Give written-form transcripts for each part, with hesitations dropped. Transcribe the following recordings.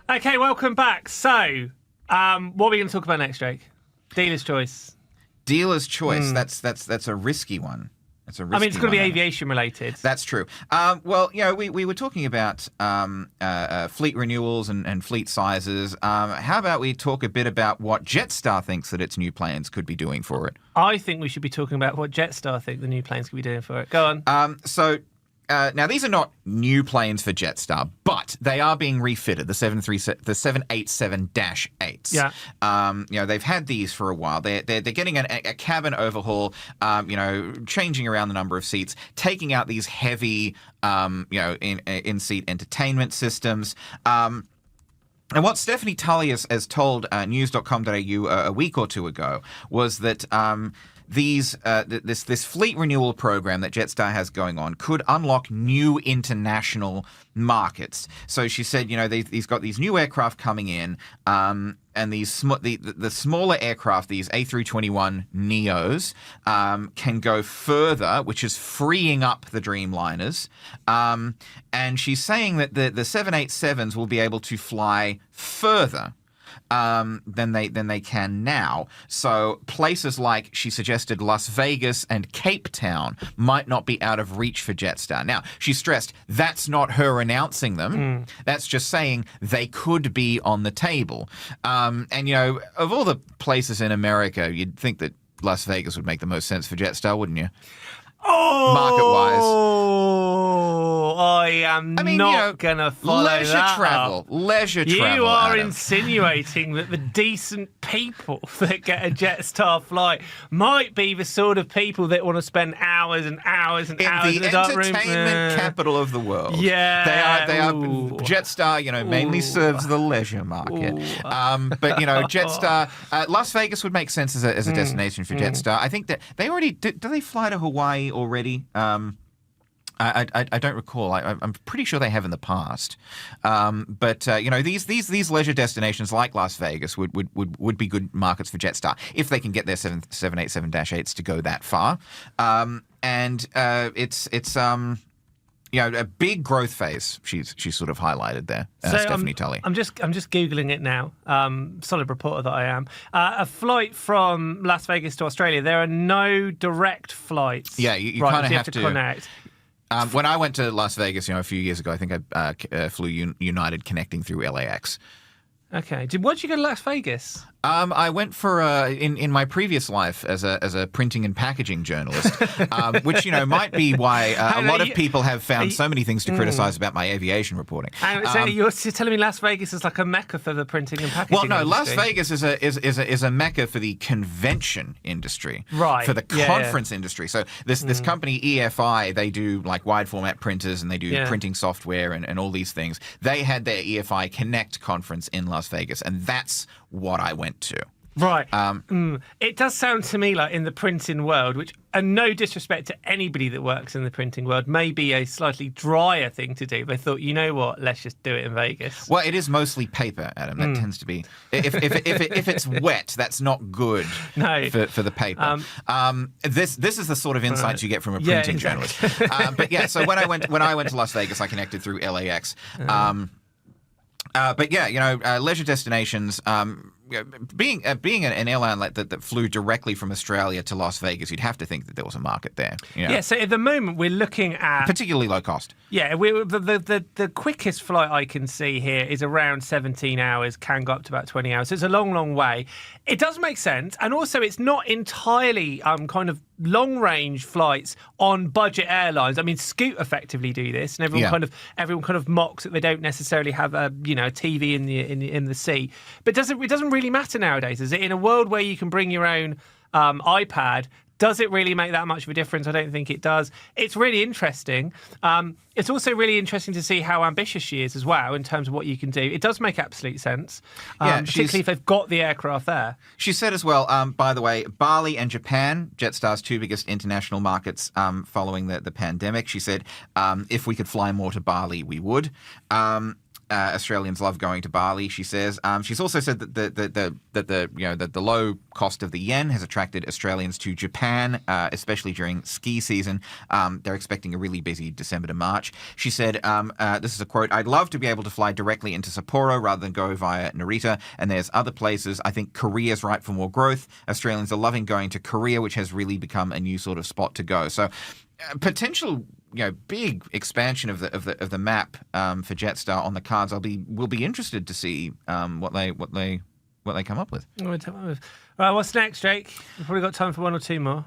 Okay, welcome back. So, what are we going to talk about next, Jake? Dealer's choice. Dealer's choice. That's a risky one. It's going to be aviation related. That's true. Well, we were talking about fleet renewals and fleet sizes. How about we talk a bit about what Jetstar thinks that its new planes could be doing for it? I think we should be talking about what Jetstar think the new planes could be doing for it. Go on. Now, these are not new planes for Jetstar, but they are being refitted, the 787-8s. Yeah. They've had these for a while. They're getting a cabin overhaul, changing around the number of seats, taking out these heavy, in-seat entertainment systems. And what Stephanie Tully has told news.com.au a week or two ago was that this fleet renewal program that Jetstar has going on could unlock new international markets. So she said, he's got these new aircraft coming in, and these the smaller aircraft, these A321 Neos, can go further, which is freeing up the Dreamliners. And she's saying that the 787s will be able to fly further than they can now. So places like, she suggested, Las Vegas and Cape Town might not be out of reach for Jetstar. Now, she stressed that's not her announcing them. That's just saying they could be on the table. And of all the places in America, you'd think that Las Vegas would make the most sense for Jetstar, wouldn't you? Market-wise. I am not going to follow leisure that travel. up. Leisure travel, You are Adam. insinuating that the decent people that get a Jetstar flight might be the sort of people that want to spend hours and hours and hours in the dark room. The entertainment capital of the world. Yeah. They are. Ooh. Jetstar, mainly serves the leisure market. But Jetstar, Las Vegas would make sense as a destination for Jetstar. I think that they already do they fly to Hawaii already? I don't recall. I'm pretty sure they have in the past. But these leisure destinations like Las Vegas would be good markets for Jetstar if they can get their 787-8s to go that far. It's a big growth phase. She's sort of highlighted there. Stephanie Tully. I'm just googling it now. Solid reporter that I am. A flight from Las Vegas to Australia. There are no direct flights. Yeah, you kind of have to connect. When I went to Las Vegas, a few years ago, I think I flew United connecting through LAX. Okay. Why'd you go to Las Vegas? I went for in my previous life as a printing and packaging journalist, which might be why a lot of people have found so many things to criticize about my aviation reporting. So you're telling me Las Vegas is like a mecca for the printing and packaging industry? Las Vegas is a mecca for the convention industry, right? For the conference industry. So this company EFI, they do like wide format printers and they do printing software and all these things. They had their EFI Connect conference in Las Vegas, and that's what I went to. Right. It does sound to me like in the printing world, which, and no disrespect to anybody that works in the printing world, may be a slightly drier thing to do. They thought, you know what, let's just do it in Vegas. Well, it is mostly paper, Adam. That tends to be. If it's wet, that's not good for the paper. This is the sort of insights you get from a printing journalist. So when I went to Las Vegas, I connected through LAX. Leisure destinations. Being an airline that flew directly from Australia to Las Vegas, you'd have to think that there was a market there. Yeah. So at the moment, we're looking at particularly low cost. Yeah, the quickest flight I can see here is around 17 hours. Can go up to about 20 hours. So it's a long, long way. It does make sense, and also it's not entirely kind of long-range flights on budget airlines. I mean, Scoot effectively do this, and everyone kind of mocks that they don't necessarily have a TV in the seat. But it doesn't really matter nowadays, is it? In a world where you can bring your own iPad, does it really make that much of a difference? I don't think it does. It's really interesting. It's also really interesting to see how ambitious she is as well in terms of what you can do. It does make absolute sense, particularly if they've got the aircraft there. She said as well, by the way, Bali and Japan, Jetstar's two biggest international markets following the pandemic. She said if we could fly more to Bali, we would. Australians love going to Bali, she says. She's also said that the low cost of the yen has attracted Australians to Japan, especially during ski season. They're expecting a really busy December to March. She said, this is a quote, "I'd love to be able to fly directly into Sapporo rather than go via Narita, and there's other places. I think Korea's ripe for more growth. Australians are loving going to Korea, which has really become a new sort of spot to go." So potential, big expansion of the map for Jetstar on the cards. We'll be interested to see what they come up with. All right, what's next, Jake? We've probably got time for one or two more.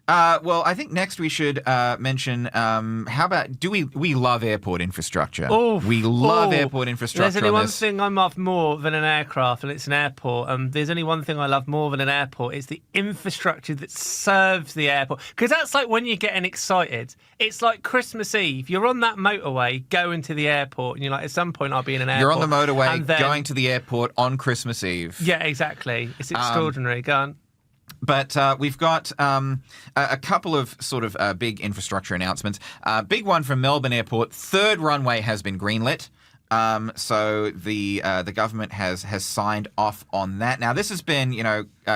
Well, I think next we should mention, how about, we love airport infrastructure. We love airport infrastructure. There's only one thing I love more than an aircraft, and it's an airport. There's only one thing I love more than an airport. It's the infrastructure that serves the airport. Because that's like when you're getting excited. It's like Christmas Eve. You're on that motorway going to the airport, and you're like, at some point I'll be in an airport. You're on the motorway going to the airport on Christmas Eve. Yeah, exactly. It's extraordinary. Go on. But we've got a couple of sort of big infrastructure announcements. Big one from Melbourne Airport. Third runway has been greenlit. So the government has signed off on that. Now, this has been,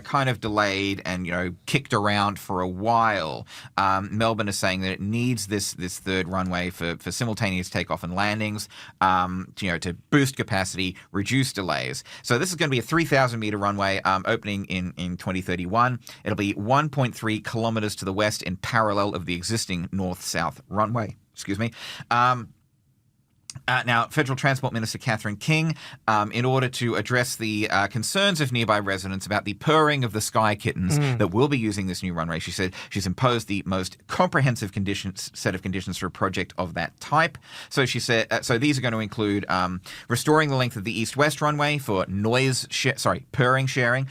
kind of delayed and, kicked around for a while. Melbourne is saying that it needs this third runway for simultaneous takeoff and landings, to boost capacity, reduce delays. So this is going to be a 3,000-meter runway opening in 2031. It'll be 1.3 kilometers to the west in parallel of the existing north-south runway. Excuse me. Now, Federal Transport Minister Catherine King, in order to address the concerns of nearby residents about the purring of the sky kittens that will be using this new runway, she said she's imposed the most comprehensive set of conditions for a project of that type. So she said, so these are going to include restoring the length of the east-west runway for purring sharing,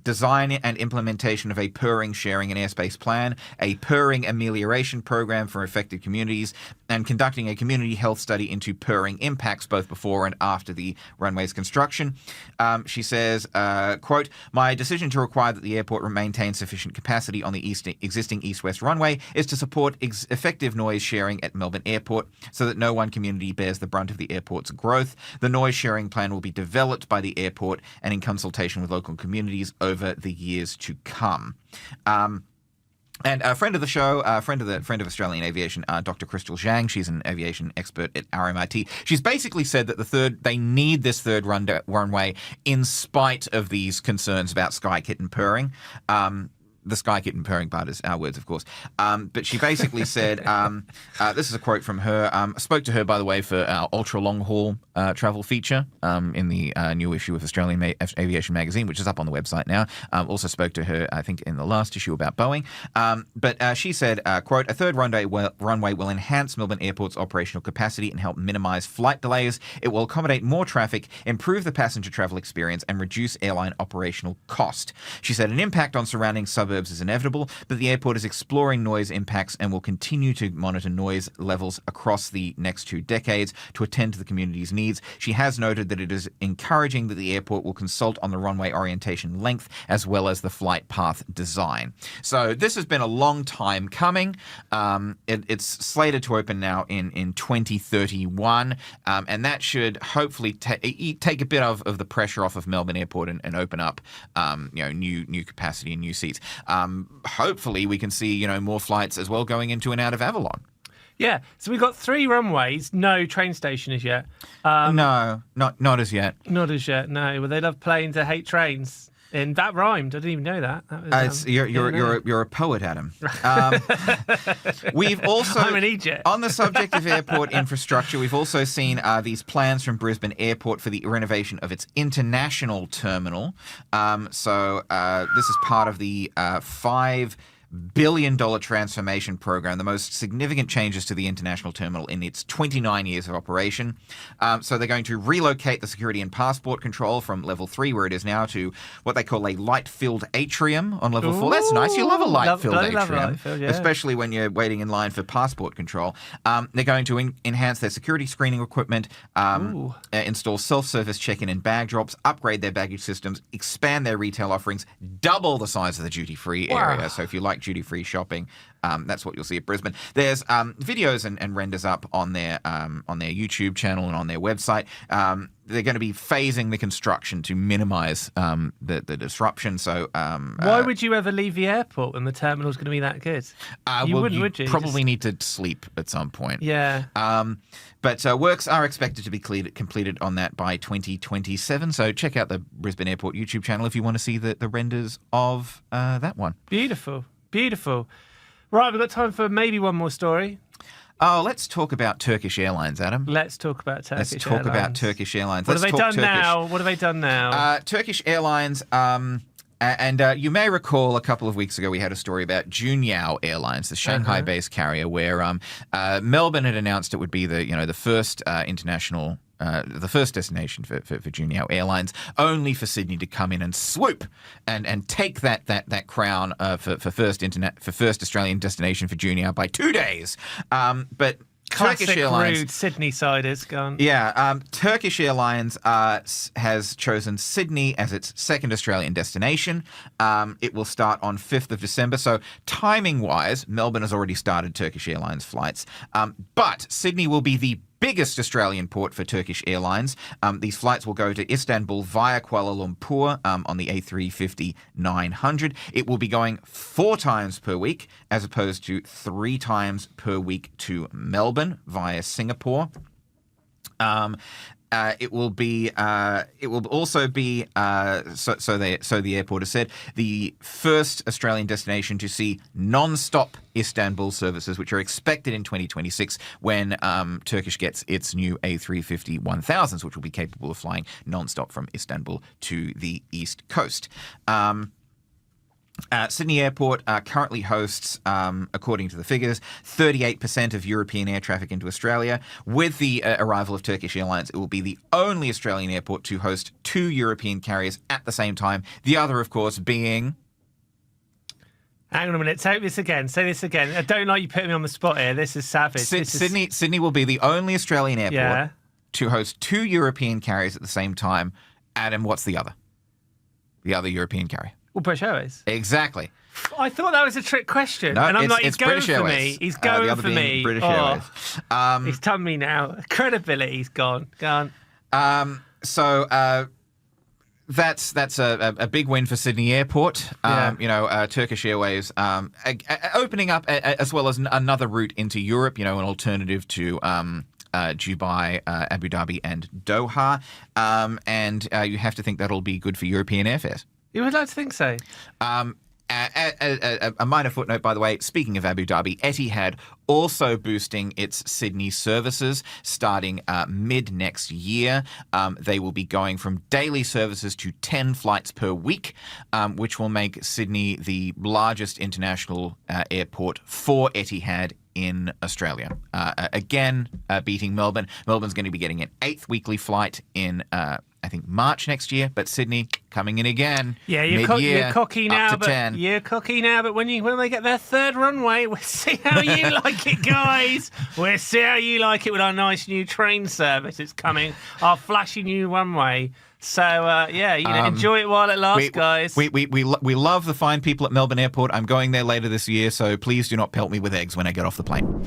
design and implementation of a purring sharing and airspace plan, a purring amelioration program for affected communities, and conducting a community health study into purring impacts both before and after the runway's construction. She says, quote, "My decision to require that the airport maintain sufficient capacity on the existing east-west runway is to support effective noise sharing at Melbourne Airport so that no one community bears the brunt of the airport's growth. The noise sharing plan will be developed by the airport and in consultation with local communities over the years to come." And a friend of the show, friend of Australian Aviation, Dr. Crystal Zhang, she's an aviation expert at RMIT. She's basically said that they need this third runway in spite of these concerns about sky kitten purring. The sky kitten purring part is our words, of course. But she basically said, this is a quote from her. I spoke to her, by the way, for our ultra long haul travel feature in the new issue of Australian Aviation magazine, which is up on the website now. Also spoke to her, I think, in the last issue about Boeing. But she said, quote, "A third runway will enhance Melbourne Airport's operational capacity and help minimise flight delays. It will accommodate more traffic, improve the passenger travel experience, and reduce airline operational cost." She said, "An impact on surrounding suburbs is inevitable, but the airport is exploring noise impacts and will continue to monitor noise levels across the next 2 decades to attend to the community's needs." She has noted that it is encouraging that the airport will consult on the runway orientation length as well as the flight path design. So this has been a long time coming. It's slated to open now in 2031, and that should hopefully take a bit of the pressure off of Melbourne Airport and open up new capacity and new seats. Hopefully we can see, more flights as well going into and out of Avalon. Yeah, so we've got 3 runways, no train station as yet. No, not as yet. Not as yet, no. Well, they love planes, they hate trains. And that rhymed. I didn't even know that. That was, you're a poet, Adam. We've also, I'm an Egypt. On the subject of airport infrastructure, we've also seen these plans from Brisbane Airport for the renovation of its international terminal. So this is part of the $5 billion transformation program, the most significant changes to the international terminal in its 29 years of operation. So they're going to relocate the security and passport control from level 3, where it is now, to what they call a light-filled atrium on level 4. That's nice. You love a light-filled atrium, especially when you're waiting in line for passport control. They're going to enhance their security screening equipment, install self-service check-in and bag drops, upgrade their baggage systems, expand their retail offerings, double the size of the duty-free area. So if you like duty-free shopping. That's what you'll see at Brisbane. There's videos and renders up on their YouTube channel and on their website. They're going to be phasing the construction to minimise the disruption. So why would you ever leave the airport when the terminal's going to be that good? You wouldn't, would you? Probably need to sleep at some point. Yeah. But works are expected to be completed on that by 2027. So check out the Brisbane Airport YouTube channel if you want to see the renders of that one. Beautiful. Beautiful. Right, we've got time for maybe one more story. Oh, let's talk about Turkish Airlines, Adam. Let's talk about Turkish Airlines. Let's talk about Turkish Airlines. What have they done now? What have they done now? Turkish Airlines, and you may recall a couple of weeks ago we had a story about Junyao Airlines, the Shanghai-based carrier, where Melbourne had announced it would be the first international. The first destination for Junyao Airlines, only for Sydney to come in and swoop and take that crown for first Australian destination for Junyao by 2 days. But Classic Turkish Airlines, rude Sydney side is gone. Yeah, Turkish Airlines has chosen Sydney as its second Australian destination. It will start on 5th of December. So timing-wise, Melbourne has already started Turkish Airlines flights. But Sydney will be the biggest Australian port for Turkish Airlines. These flights will go to Istanbul via Kuala Lumpur on the A350-900. It will be going 4 times per week as opposed to 3 times per week to Melbourne via Singapore. It will also be so the airport has said the first Australian destination to see non-stop Istanbul services, which are expected in 2026 when Turkish gets its new A350-1000s, which will be capable of flying non-stop from Istanbul to the East Coast. Sydney Airport currently hosts, according to the figures, 38% of European air traffic into Australia. With the arrival of Turkish Airlines, it will be the only Australian airport to host 2 European carriers at the same time. The other, of course, being... Hang on a minute. Say this again. I don't like you putting me on the spot here. This is savage. Sydney will be the only Australian airport to host 2 European carriers at the same time. Adam, what's the other? The other European carrier. Well, British Airways. Exactly. I thought that was a trick question. No, and I'm it's he's going British for Airways. me. He's going the other for being me. British Airways. He's done me now. Credibility's gone. So that's a big win for Sydney Airport. Turkish Airways opening up as well as another route into Europe, an alternative to Dubai, Abu Dhabi and Doha. And you have to think that'll be good for European airfares. You would like to think so. A minor footnote, by the way, speaking of Abu Dhabi, Etihad also boosting its Sydney services starting mid next year. They will be going from daily services to 10 flights per week, which will make Sydney the largest international airport for Etihad in Australia. Again, beating Melbourne. Melbourne's going to be getting an 8th weekly flight in I think March next year, but Sydney coming in again. Yeah, you're cocky now, but 10. You're cocky now, but when they get their 3rd runway, we'll see how you like it, guys. We'll see how you like it with our nice new train service. It's coming, our flashy new runway. So enjoy it while it lasts, guys. We love the fine people at Melbourne Airport. I'm going there later this year, so please do not pelt me with eggs when I get off the plane.